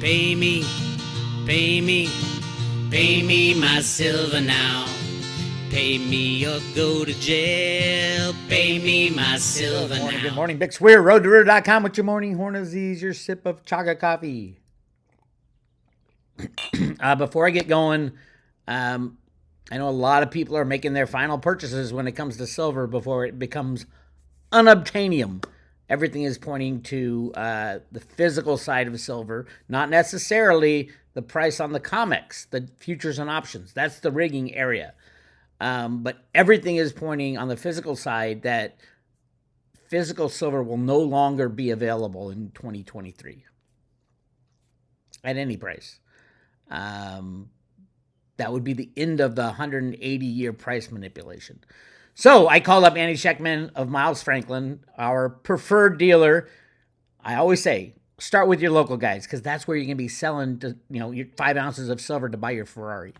Pay me, pay me, pay me my silver now. Pay me or go to jail. Pay me my silver now. Good morning, Bix Weir, roadtoroot.com with your morning horn of Z's, your sip of chaga coffee. Before I get going, I know a lot of people are making their final purchases when it comes to silver before it becomes unobtainium. Everything is pointing to the physical side of silver, not necessarily the price on the COMEX, the futures and options. That's the rigging area. But everything is pointing on the physical side that physical silver will no longer be available in 2023 at any price. That would be the end of the 180-year price manipulation. So I called up Andy Scheckman of Miles Franklin, our preferred dealer. I always say, start with your local guys, because that's where you're going to be selling your 5 ounces of silver to buy your Ferrari.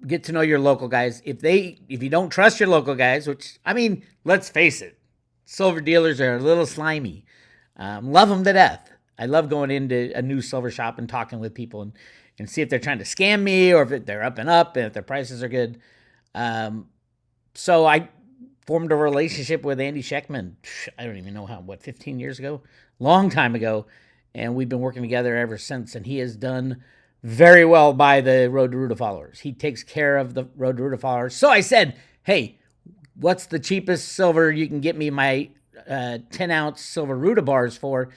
Get to know your local guys. If you don't trust your local guys, which, I mean, let's face it, silver dealers are a little slimy. Love them to death. I love going into a new silver shop and talking with people and see if they're trying to scam me or if they're up and if their prices are good. So I formed a relationship with Andy Scheckman. I don't even know 15 years ago? Long time ago. And we've been working together ever since. And he has done very well by the Road to Ruta followers. He takes care of the Road to Ruta followers. So I said, hey, what's the cheapest silver you can get me my 10-ounce silver Ruta bars for?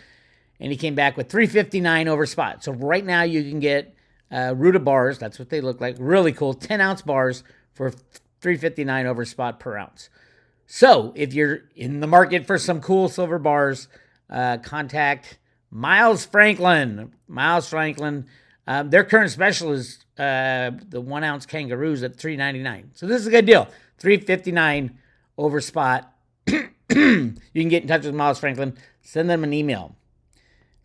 And he came back with $3.59 over spot. So right now you can get Ruta bars. That's what they look like. Really cool. 10-ounce bars for $3.59 over spot per ounce. So if you're in the market for some cool silver bars, contact Miles Franklin. Miles Franklin. Their current special is the 1-ounce kangaroos at $3.99. So this is a good deal. $3.59 over spot. You can get in touch with Miles Franklin. Send them an email.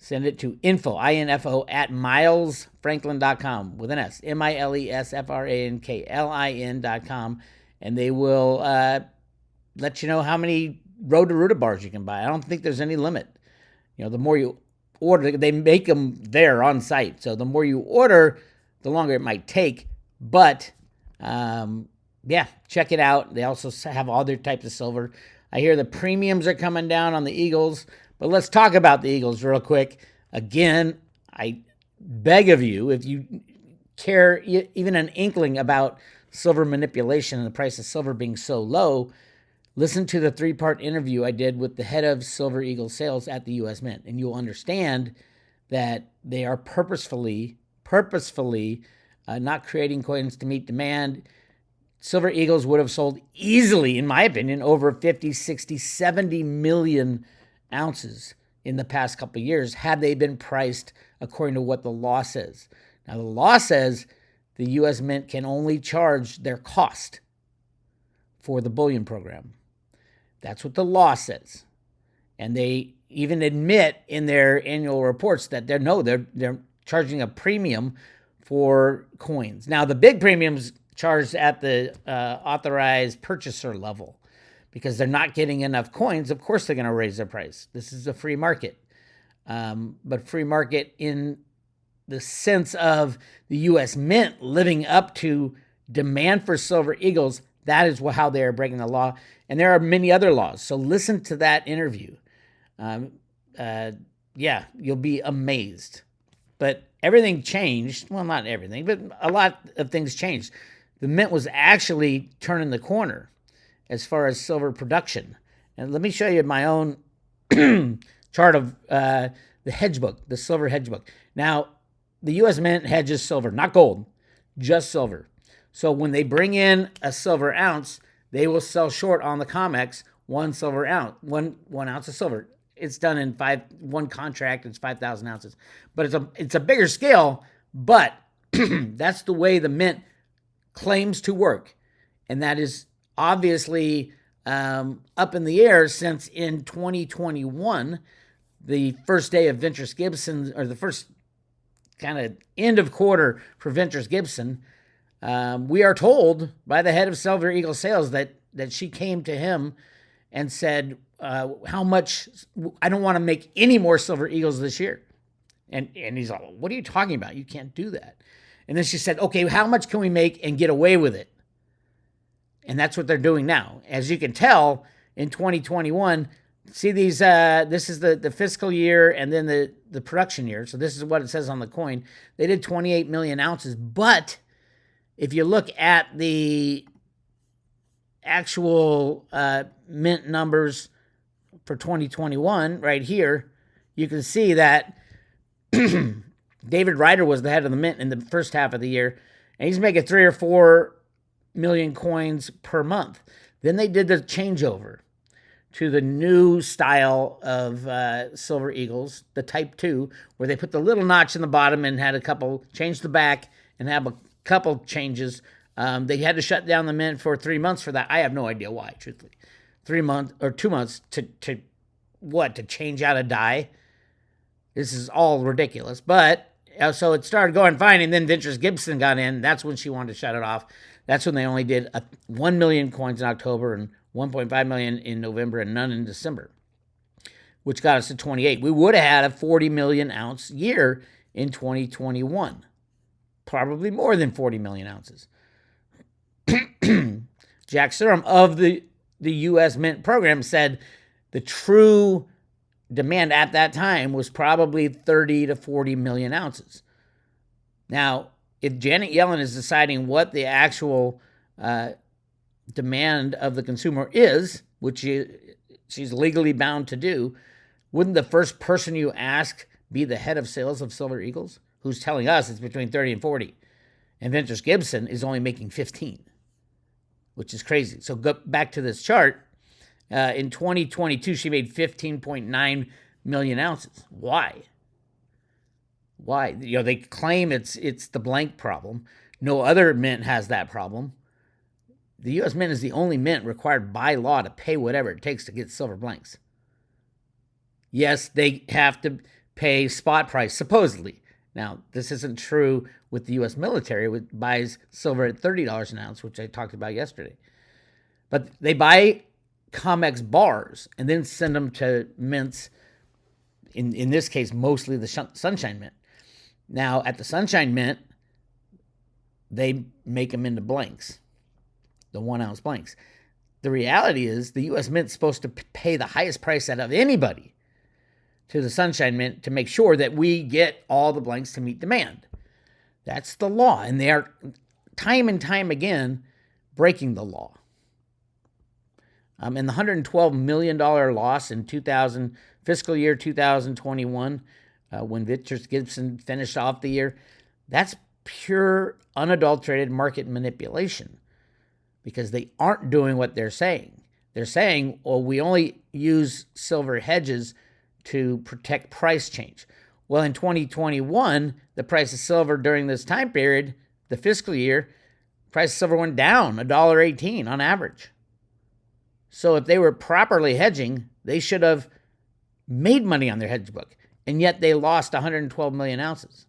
Send it to info at milesfranklin.com with an S, milesfranklin.com, and they will let you know how many Road to Ruta bars you can buy. I don't think there's any limit. The more you order, they make them there on site. So the more you order, the longer it might take. But check it out. They also have other types of silver. I hear the premiums are coming down on the Eagles. But let's talk about the Eagles real quick. Again, I beg of you, if you care even an inkling about silver manipulation and the price of silver being so low, listen to the 3-part interview I did with the head of Silver Eagle sales at the U.S. Mint, and you'll understand that they are purposefully not creating coins to meet demand. Silver Eagles would have sold easily, in my opinion, over 50, 60, 70 million ounces in the past couple of years had they been priced according to what the law says. Now, the law says the U.S. Mint can only charge their cost for the bullion program. That's what the law says. And they even admit in their annual reports that they're charging a premium for coins. Now, the big premiums charged at the authorized purchaser level. Because they're not getting enough coins, of course they're going to raise their price. This is a free market. But free market in the sense of the U.S. Mint living up to demand for Silver Eagles, that is how they are breaking the law. And there are many other laws. So listen to that interview. You'll be amazed. But everything changed. Well, not everything, but a lot of things changed. The Mint was actually turning the corner as far as silver production. And let me show you my own chart of the hedge book, the silver hedge book. Now, the U.S. Mint hedges silver, not gold, just silver. So when they bring in a silver ounce, they will sell short on the COMEX one ounce of silver. It's done in one contract, it's 5,000 ounces. But it's a bigger scale, but that's the way the Mint claims to work. And that is obviously up in the air since in 2021, the first day of Ventures Gibson, or the first kind of end of quarter for Ventures Gibson, we are told by the head of Silver Eagle Sales that she came to him and said, how much, I don't want to make any more Silver Eagles this year. And he's like, what are you talking about? You can't do that. And then she said, okay, how much can we make and get away with it? And that's what they're doing now. As you can tell, in 2021, see these, this is the fiscal year and then the production year. So this is what it says on the coin. They did 28 million ounces. But if you look at the actual mint numbers for 2021 right here, you can see that David Ryder was the head of the mint in the first half of the year, and he's making 3 or 4 million coins per month. Then they did the changeover to the new style of Silver Eagles, the Type 2, where they put the little notch in the bottom and had a couple, changed the back and have a couple changes. They had to shut down the mint for 3 months for that. I have no idea why, truthfully. 3 months or 2 months to change out a die. This is all ridiculous. But so it started going fine, and then Ventures Gibson got in. That's when she wanted to shut it off. That's when they only did 1 million coins in October and 1.5 million in November and none in December, which got us to 28. We would have had a 40 million ounce year in 2021, probably more than 40 million ounces. Jack Surham of the U.S. Mint program said the true demand at that time was probably 30 to 40 million ounces. Now, if Janet Yellen is deciding what the actual demand of the consumer is, which she's legally bound to do, wouldn't the first person you ask be the head of sales of Silver Eagles, who's telling us it's between 30 and 40? And Ventures Gibson is only making 15, which is crazy. So go back to this chart. In 2022, she made 15.9 million ounces. Why? They claim it's the blank problem. No other mint has that problem. The U.S. Mint is the only mint required by law to pay whatever it takes to get silver blanks. Yes, they have to pay spot price, supposedly. Now, this isn't true with the U.S. military, which buys silver at $30 an ounce, which I talked about yesterday. But they buy COMEX bars and then send them to mints, in this case, mostly the Sunshine Mint. Now, at the Sunshine Mint, they make them into blanks, the 1 ounce blanks. The reality is the U.S. Mint is supposed to pay the highest price out of anybody to the Sunshine Mint to make sure that we get all the blanks to meet demand. That's the law, and they are time and time again breaking the law. And the $112 million loss in fiscal year 2021, when Ventures Gibson finished off the year, that's pure, unadulterated market manipulation, because they aren't doing what they're saying. They're saying, well, we only use silver hedges to protect price change. Well, in 2021, the price of silver during this time period, the fiscal year, price of silver went down $1.18 on average. So if they were properly hedging, they should have made money on their hedge book, and yet they lost 112 million ounces.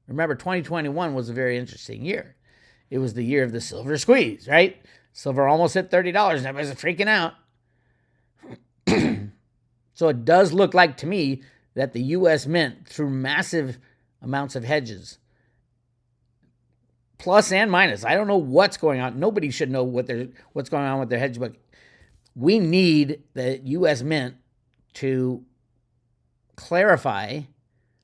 Remember, 2021 was a very interesting year. It was the year of the silver squeeze, right? Silver almost hit $30, and everybody's freaking out. So it does look like to me that the U.S. Mint, through massive amounts of hedges, plus and minus, I don't know what's going on. Nobody should know what's going on with their hedge book. We need the U.S. Mint to clarify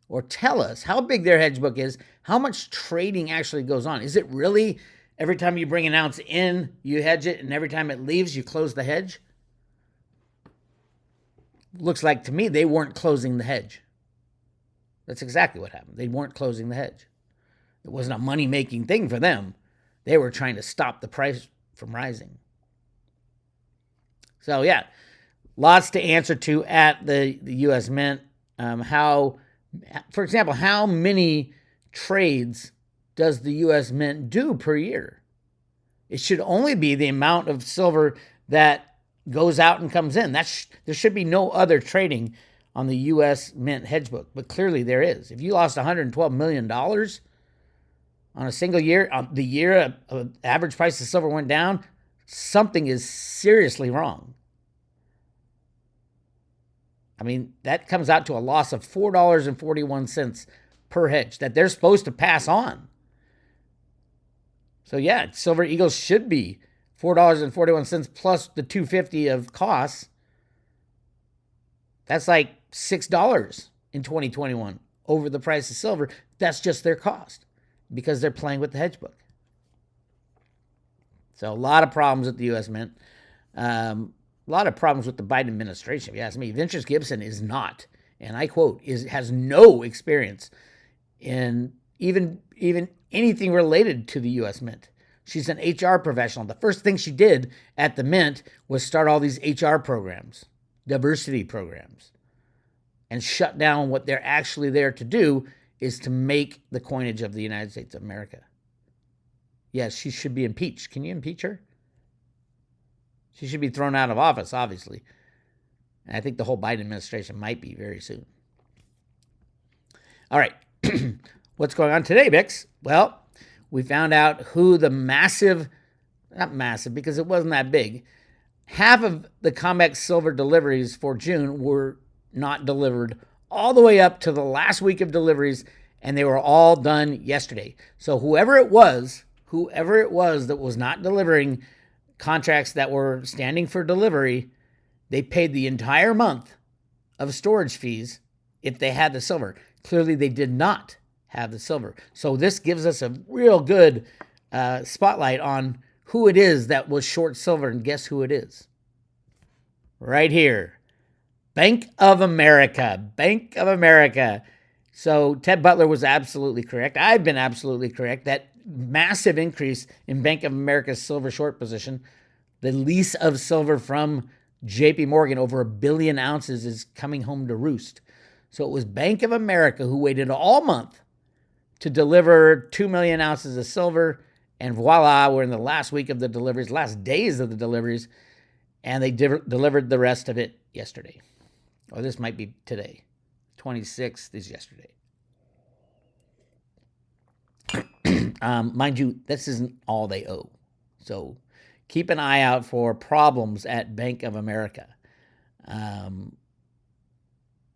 or tell us how big their hedge book is, how much trading actually goes on. Is it really every time you bring an ounce in, you hedge it, and every time it leaves, you close the hedge? Looks like to me they weren't closing the hedge. That's exactly what happened. They weren't closing the hedge. It wasn't a money-making thing for them. They were trying to stop the price from rising. So, yeah, lots to answer to at the U.S. Mint. For example, how many trades does the U.S. Mint do per year? It should only be the amount of silver that goes out and comes in. There should be no other trading on the U.S. Mint hedge book, but clearly there is. If you lost $112 million on a single year, the year average price of silver went down, something is seriously wrong. I mean, that comes out to a loss of $4.41 per hedge that they're supposed to pass on. So yeah, Silver Eagles should be $4.41 plus the $2.50 of costs. That's like $6 in 2021 over the price of silver. That's just their cost because they're playing with the hedge book. So a lot of problems with the U.S. Mint. A lot of problems with the Biden administration, if you ask me. Ventures Gibson is not, and I quote, has no experience in even anything related to the U.S. Mint. She's an HR professional. The first thing she did at the Mint was start all these HR programs, diversity programs, and shut down what they're actually there to do is to make the coinage of the United States of America. Yes, she should be impeached. Can you impeach her? She should be thrown out of office, obviously. And I think the whole Biden administration might be very soon. All right. What's going on today, Bix? Well, we found out who the not massive because it wasn't that big, half of the COMEX silver deliveries for June were not delivered all the way up to the last week of deliveries, and they were all done yesterday. So whoever it was that was not delivering contracts that were standing for delivery, they paid the entire month of storage fees if they had the silver. Clearly, they did not have the silver. So this gives us a real good spotlight on who it is that was short silver, and guess who it is? Right here. Bank of America. Bank of America. So Ted Butler was absolutely correct. I've been absolutely correct. That massive increase in Bank of America's silver short position, the lease of silver from JP Morgan, over 1 billion ounces, is coming home to roost. So it was Bank of America who waited all month to deliver 2 million ounces of silver. And voila, we're in the last week of the deliveries, last days of the deliveries, and they delivered the rest of it yesterday. Or this might be today. 26th is yesterday. Mind you, this isn't all they owe. So keep an eye out for problems at Bank of America.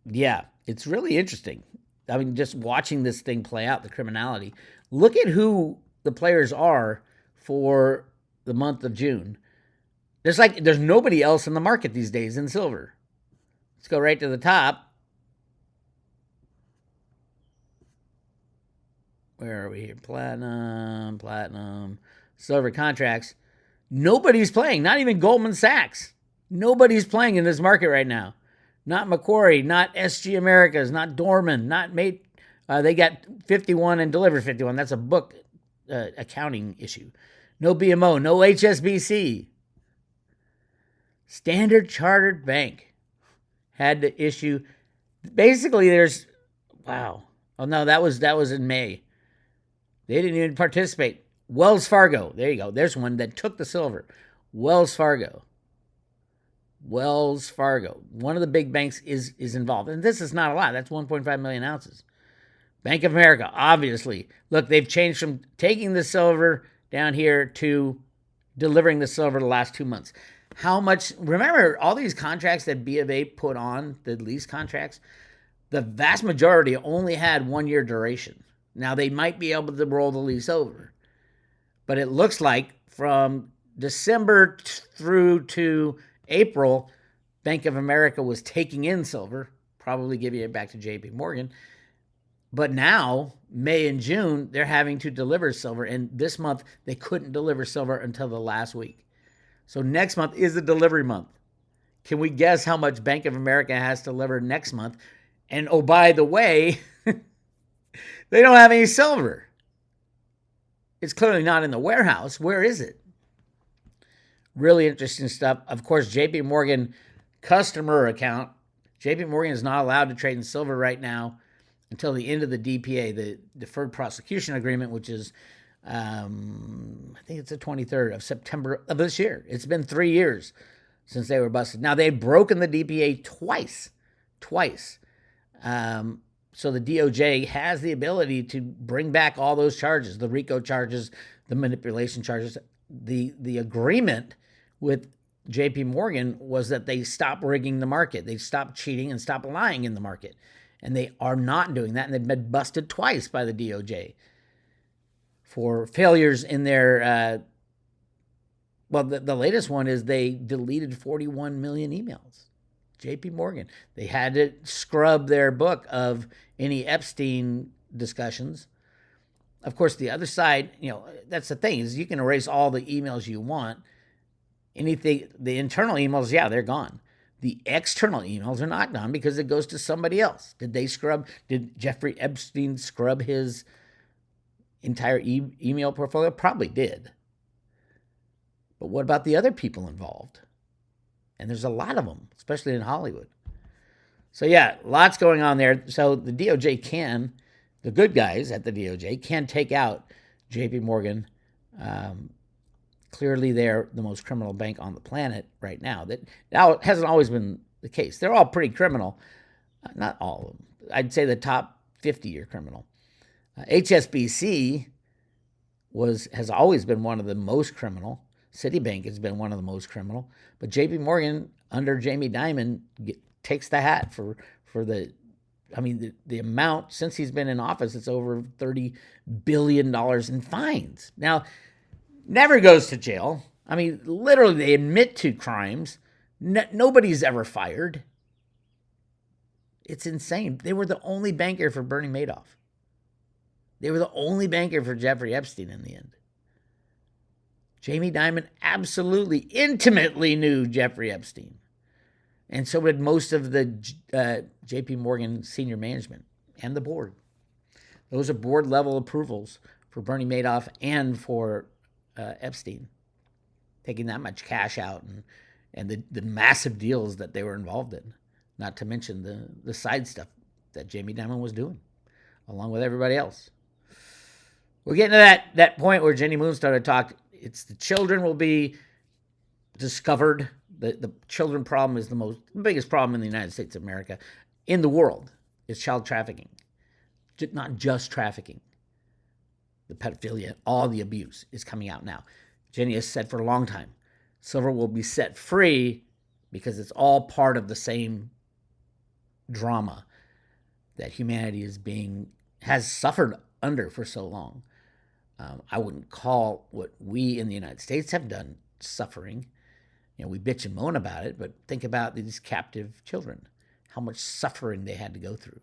Yeah, it's really interesting. I mean, just watching this thing play out, the criminality. Look at who the players are for the month of June. There's nobody else in the market these days in silver. Let's go right to the top. Where are we here? Platinum, silver contracts. Nobody's playing, not even Goldman Sachs. Nobody's playing in this market right now. Not Macquarie, not SG Americas, not Dorman, not Mate. They got 51 and delivered 51. That's a book accounting issue. No BMO, no HSBC. Standard Chartered Bank had to issue. Basically, wow. Oh no, that was in May. They didn't even participate. Wells Fargo, there you go. There's one that took the silver. Wells Fargo, one of the big banks is involved. And this is not a lot. That's 1.5 million ounces. Bank of America, obviously. Look, they've changed from taking the silver down here to delivering the silver the last 2 months. How much, remember all these contracts that BofA put on, the lease contracts, the vast majority only had 1 year duration. Now they might be able to roll the lease over, but it looks like from December through to April, Bank of America was taking in silver, probably giving it back to JP Morgan. But now, May and June, they're having to deliver silver. And this month, they couldn't deliver silver until the last week. So next month is the delivery month. Can we guess how much Bank of America has to deliver next month? And oh, by the way, they don't have any silver. It's clearly not in the warehouse. Where is it? Really interesting stuff. Of course, JP Morgan customer account. JP Morgan is not allowed to trade in silver right now until the end of the DPA, the Deferred Prosecution Agreement, which is, I think it's the 23rd of September of this year. It's been 3 years since they were busted. Now, they've broken the DPA twice. So the DOJ has the ability to bring back all those charges, the RICO charges, the manipulation charges. The agreement with JP Morgan was that they stopped rigging the market. They stopped cheating and stopped lying in the market. And they are not doing that. And they've been busted twice by the DOJ for failures in their, the latest one is they deleted 41 million emails. JP Morgan. They had to scrub their book of any Epstein discussions. Of course, the other side, that's the thing, is you can erase all the emails you want. Anything, the internal emails, yeah, they're gone. The external emails are not gone because it goes to somebody else. Did Jeffrey Epstein scrub his entire email portfolio? Probably did. But what about the other people involved? And there's a lot of them, especially in Hollywood. So yeah, lots going on there. So the DOJ the good guys at the DOJ can take out JP Morgan. Clearly they're the most criminal bank on the planet right now. That now hasn't always been the case. They're all pretty criminal. Not all of them. I'd say the top 50 are criminal. HSBC has always been one of the most criminal. Citibank has been one of the most criminal. But JP Morgan, under Jamie Dimon, takes the hat for the amount, since he's been in office, it's over $30 billion in fines. Now, never goes to jail. I mean, literally, they admit to crimes. Nobody's ever fired. It's insane. They were the only banker for Bernie Madoff. They were the only banker for Jeffrey Epstein in the end. Jamie Dimon absolutely, intimately knew Jeffrey Epstein. And so did most of the JP Morgan senior management and the board. Those are board level approvals for Bernie Madoff and for Epstein, taking that much cash out and the massive deals that they were involved in, not to mention the side stuff that Jamie Dimon was doing, along with everybody else. We're getting to that point where Jenny Moon started to talk. It's the children will be discovered. The children problem is the biggest problem in the United States of America. In the world, is child trafficking. Not just trafficking. The pedophilia, all the abuse is coming out now. Jenny has said for a long time, Silver will be set free because it's all part of the same drama that humanity has suffered under for so long. I wouldn't call what we in the United States have done suffering. We bitch and moan about it, but think about these captive children, how much suffering they had to go through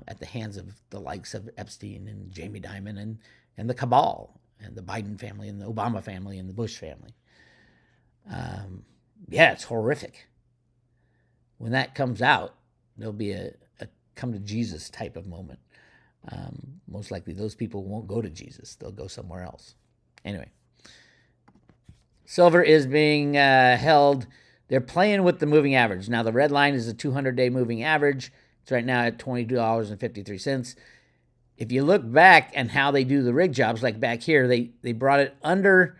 at the hands of the likes of Epstein and Jamie Dimon and the cabal and the Biden family and the Obama family and the Bush family. It's horrific. When that comes out, there'll be a come to Jesus type of moment. Most likely those people won't go to Jesus. They'll go somewhere else. Anyway. Silver is being held. They're playing with the moving average. Now, the red line is a 200-day moving average. It's right now at $22.53. If you look back and how they do the rig jobs, like back here, they brought it under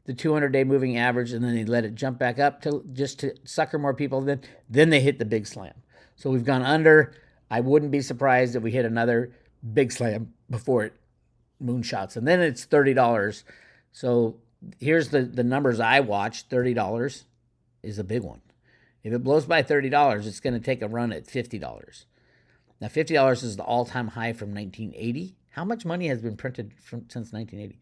the 200-day moving average, and then they let it jump back up just to sucker more people. Then they hit the big slam. So we've gone under. I wouldn't be surprised if we hit another big slam before it moonshots. And then it's $30. So here's the numbers I watch. $30 is a big one. If it blows by $30, it's going to take a run at $50. Now, $50 is the all-time high from 1980. How much money has been printed since 1980?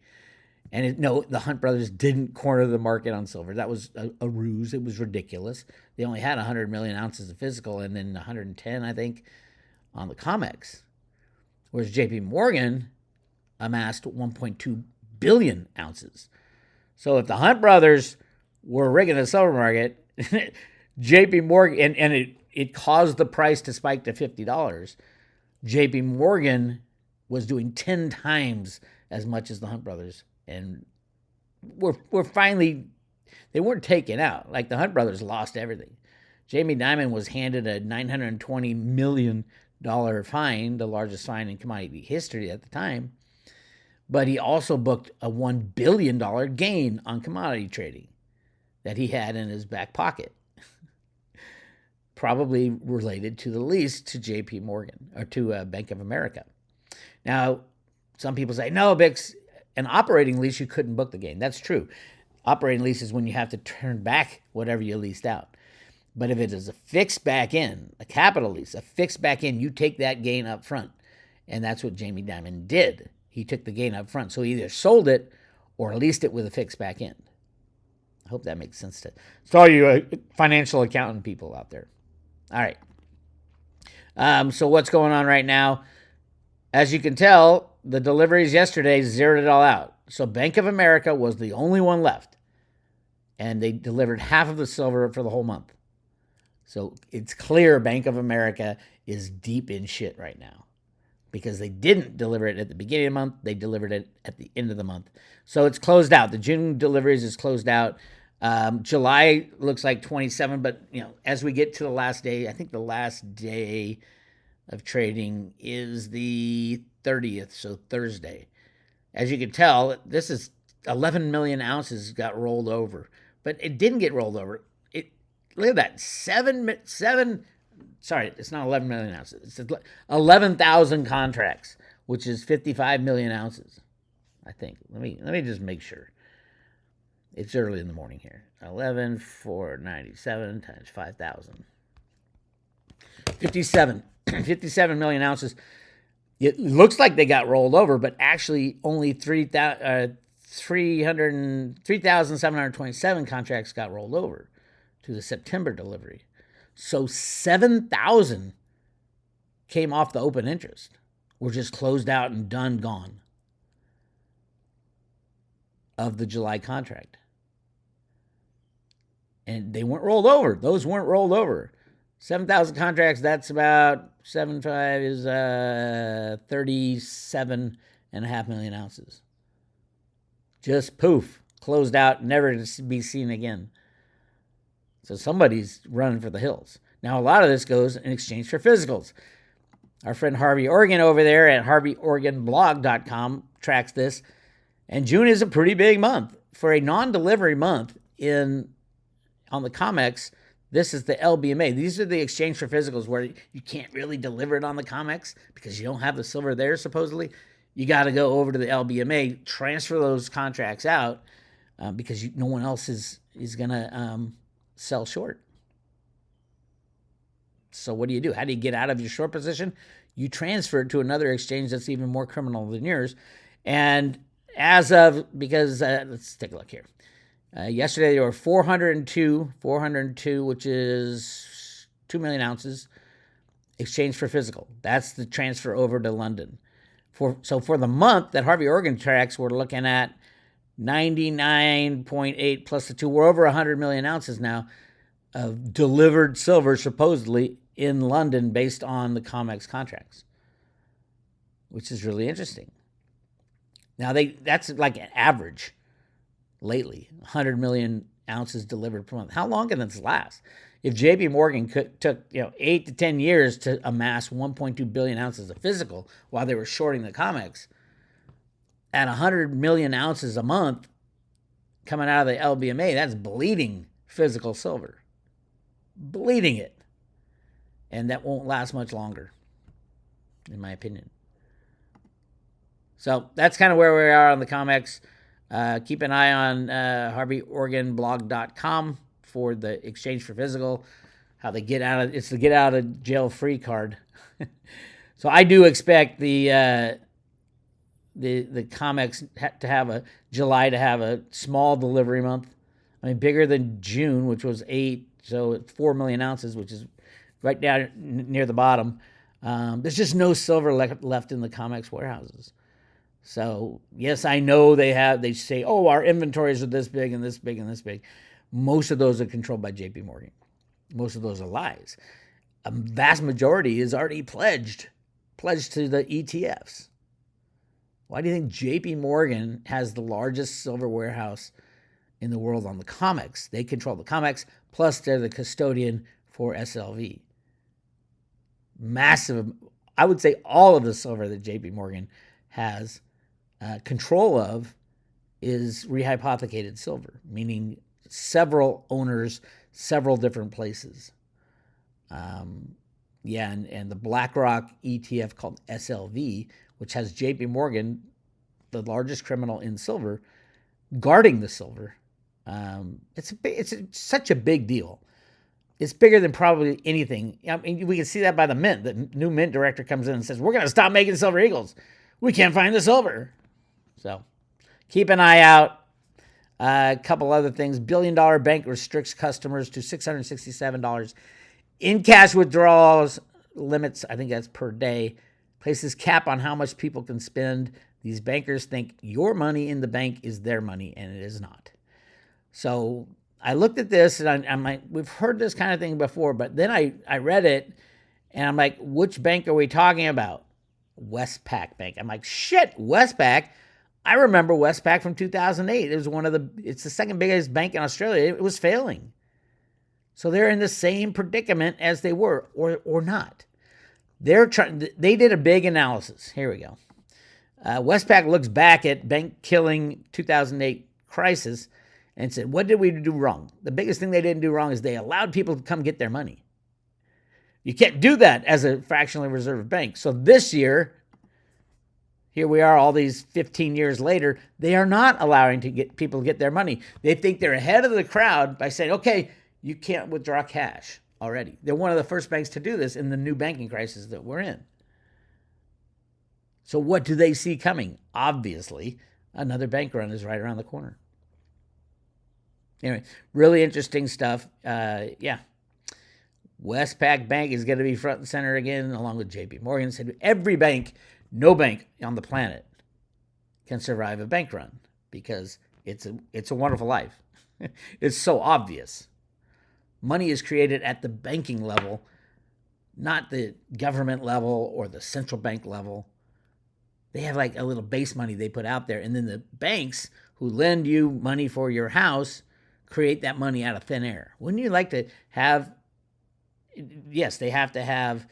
And the Hunt brothers didn't corner the market on silver. That was a ruse. It was ridiculous. They only had 100 million ounces of physical and then 110, I think, on the COMEX. Whereas JP Morgan amassed 1.2 billion ounces. So if the Hunt brothers were rigging the silver market, JP Morgan, and it caused the price to spike to $50, JP Morgan was doing 10 times as much as the Hunt brothers. And we're finally, they weren't taken out. Like the Hunt brothers lost everything. Jamie Dimon was handed a $920 million fine, the largest fine in commodity history at the time. But he also booked a $1 billion gain on commodity trading that he had in his back pocket. Probably related to the lease to JP Morgan or to Bank of America. Now, some people say, no, Bix, an operating lease, you couldn't book the gain. That's true. Operating lease is when you have to turn back whatever you leased out. But if it is a fixed back end, a capital lease, a fixed back end, you take that gain up front. And that's what Jamie Dimon did. He took the gain up front. So he either sold it or leased it with a fixed back end. I hope that makes sense to all you financial accountant people out there. All right. So what's going on right now? As you can tell, the deliveries yesterday zeroed it all out. So Bank of America was the only one left. And they delivered half of the silver for the whole month. So it's clear Bank of America is deep in shit right now. Because they didn't deliver it at the beginning of the month. They delivered it at the end of the month. So it's closed out. The June deliveries is closed out. July looks like 27, but as we get to the last day, I think the last day of trading is the 30th, so Thursday. As you can tell, this is 11 million ounces got rolled over, but it didn't get rolled over. Look at that, sorry, it's not 11 million ounces. It's 11,000 contracts, which is 55 million ounces, I think. Let me just make sure. It's early in the morning here. 11,497 times 5,000. 57 million ounces. It looks like they got rolled over, but actually only 3,727 contracts got rolled over to the September delivery. So 7,000 came off the open interest, were just closed out and done, gone of the July contract. And they weren't rolled over. Those weren't rolled over. 7,000 contracts, that's about 7.5 is 37.5 million ounces. Just poof, closed out, never to be seen again. So somebody's running for the hills. Now, a lot of this goes in exchange for physicals. Our friend Harvey Organ over there at harveyorganblog.com tracks this. And June is a pretty big month. For a non-delivery month on the COMEX, this is the LBMA. These are the exchange for physicals where you can't really deliver it on the COMEX because you don't have the silver there, supposedly. You got to go over to the LBMA, transfer those contracts out because no one else is going to sell short. So what do you do? How do you get out of your short position? You transfer it to another exchange that's even more criminal than yours. And let's take a look here. Yesterday there were 402, which is 2 million ounces, exchanged for physical. That's the transfer over to London. So for the month that Harvey Organ tracks, we're looking at 99.8 plus the 2. We're over 100 million ounces now of delivered silver, supposedly, in London based on the COMEX contracts, which is really interesting. Now, that's like an average lately, 100 million ounces delivered per month. How long can this last? If JP Morgan took 8 to 10 years to amass 1.2 billion ounces of physical while they were shorting the COMEX, at 100 million ounces a month coming out of the LBMA, that's bleeding physical silver. Bleeding it. And that won't last much longer, in my opinion. So that's kind of where we are on the COMEX. Keep an eye on harveyorganblog.com for the exchange for physical, how they get out of it's the get out of jail free card. So I do expect the COMEX to have July to have a small delivery month. I mean, bigger than June, which was 8, so it's 4 million ounces, which is right down near the bottom. There's just no silver left in the COMEX warehouses. So, yes, I know they say, oh, our inventories are this big and this big and this big. Most of those are controlled by JP Morgan. Most of those are lies. A vast majority is already pledged to the ETFs. Why do you think JP Morgan has the largest silver warehouse in the world on the COMEX? They control the COMEX, plus they're the custodian for SLV. Massive, I would say all of the silver that JP Morgan has control of is re-hypothecated silver, meaning several owners, several different places. And the BlackRock ETF called SLV, which has JP Morgan, the largest criminal in silver, guarding the silver Such a big deal. It's bigger than probably anything. I mean, we can see that by the mint. The new mint director comes in and says, we're going to stop making silver eagles. We can't find the silver. So keep an eye out. A couple other things. $1 billion bank restricts customers to $667 in cash withdrawals. Limits, I think that's per day. Places cap on how much people can spend. These bankers think your money in the bank is their money, and it is not. So I looked at this, and I'm like, we've heard this kind of thing before, but then I read it, and I'm like, which bank are we talking about? Westpac Bank. I'm like, shit, Westpac. I remember Westpac from 2008. It was it's the second biggest bank in Australia. It was failing. So they're in the same predicament as they were, or not. They did a big analysis. Here we go. Westpac looks back at bank killing 2008 crisis and said, what did we do wrong? The biggest thing they didn't do wrong is they allowed people to come get their money. You can't do that as a fractionally reserved bank. So this year, here we are all these 15 years later, they are not allowing people to get their money. They think they're ahead of the crowd by saying, okay, you can't withdraw cash already. They're one of the first banks to do this in the new banking crisis that we're in. So what do they see coming? Obviously, another bank run is right around the corner. Anyway, really interesting stuff. Westpac Bank is going to be front and center again, along with JP Morgan. Said every bank, no bank on the planet can survive a bank run because it's a wonderful life. It's so obvious. Money is created at the banking level, not the government level or the central bank level. They have like a little base money they put out there, and then the banks who lend you money for your house create that money out of thin air. Wouldn't you like to have, yes, they have to have,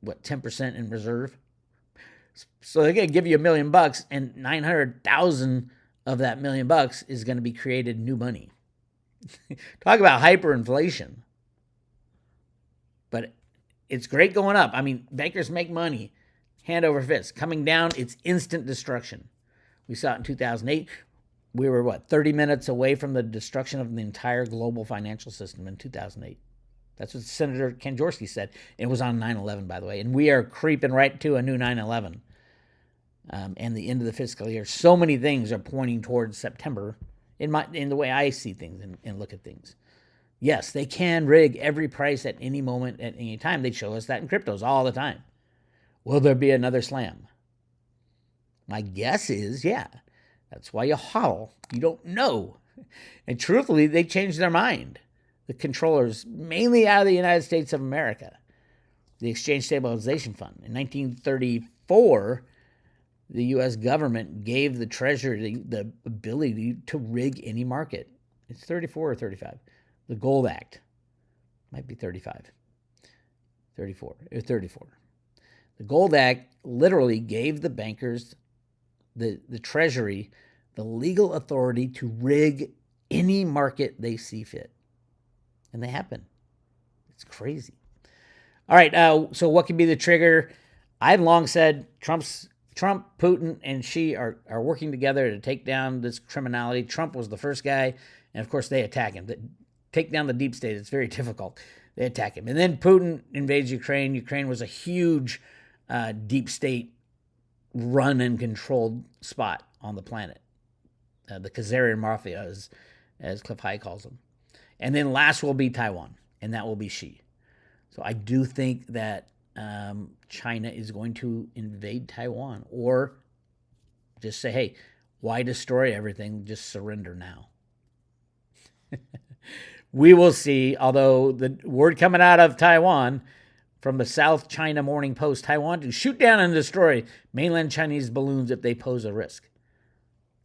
10% in reserve? So they're going to give you $1 million, and 900,000 of that $1 million is going to be created new money. Talk about hyperinflation. But it's great going up. I mean, bankers make money hand over fist. Coming down, it's instant destruction. We saw it in 2008. We were, 30 minutes away from the destruction of the entire global financial system in 2008. That's what Senator Ken Jaworski said. It was on 9/11, by the way. And we are creeping right to a new 9/11 and the end of the fiscal year. So many things are pointing towards September in the way I see things and look at things. Yes, they can rig every price at any moment, at any time. They show us that in cryptos all the time. Will there be another slam? My guess is, yeah. That's why you hodl. You don't know. And truthfully, they changed their mind. The controllers, mainly out of the United States of America, the Exchange Stabilization Fund. In 1934, the U.S. government gave the Treasury the ability to rig any market. It's 34 or 35. The Gold Act might be 35. 34 or 34. The Gold Act literally gave the bankers, the Treasury, the legal authority to rig any market they see fit. And they happen. It's crazy. All right, so what could be the trigger? I've long said Trump, Putin, and Xi are working together to take down this criminality. Trump was the first guy, and of course they attack him. Take down the deep state, it's very difficult. They attack him. And then Putin invades Ukraine. Ukraine was a huge deep state run and controlled spot on the planet. The Khazarian Mafia, as Cliff High calls them. And then last will be Taiwan, and that will be Xi. So I do think that China is going to invade Taiwan, or just say, hey, why destroy everything? Just surrender now. We will see, although the word coming out of Taiwan from the South China Morning Post, Taiwan to shoot down and destroy mainland Chinese balloons if they pose a risk.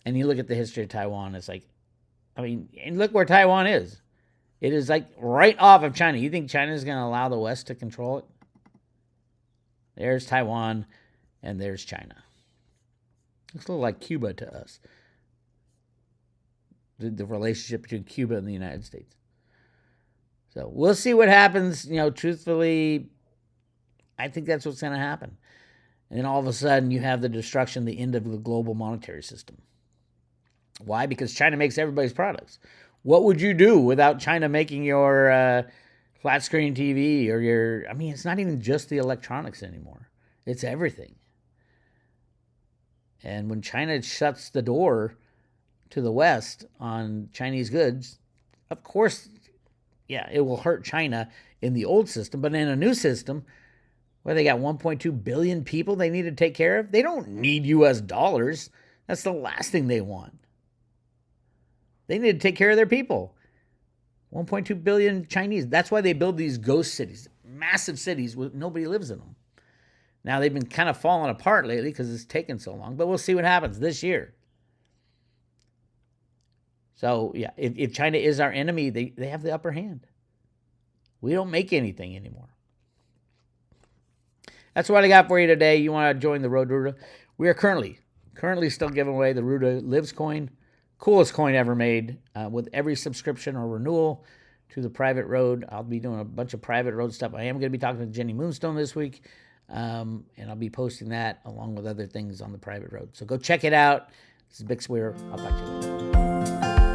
And you look at the history of Taiwan, it's like, and look where Taiwan is. It is like right off of China. You think China is going to allow the West to control it? There's Taiwan, and there's China. Looks a little like Cuba to us. The relationship between Cuba and the United States. So we'll see what happens. Truthfully, I think that's what's going to happen. And then all of a sudden, you have the destruction, the end of the global monetary system. Why? Because China makes everybody's products. What would you do without China making your flat screen TV or your, I mean, it's not even just the electronics anymore. It's everything. And when China shuts the door to the West on Chinese goods, of course, yeah, it will hurt China in the old system, but in a new system where they got 1.2 billion people they need to take care of, they don't need US dollars. That's the last thing they want. They need to take care of their people. 1.2 billion Chinese. That's why they build these ghost cities, massive cities with nobody lives in them. Now, they've been kind of falling apart lately because it's taken so long, but we'll see what happens this year. So, yeah, if China is our enemy, they have the upper hand. We don't make anything anymore. That's what I got for you today. You want to join the Road to Ruda? We are currently still giving away the Ruda Lives coin. Coolest coin ever made, with every subscription or renewal to the private road. I'll be doing a bunch of private road stuff. I am going to be talking to Jenny Moonstone this week, and I'll be posting that along with other things on the private road. So go check it out. This is Bix Weir. I'll talk to you later.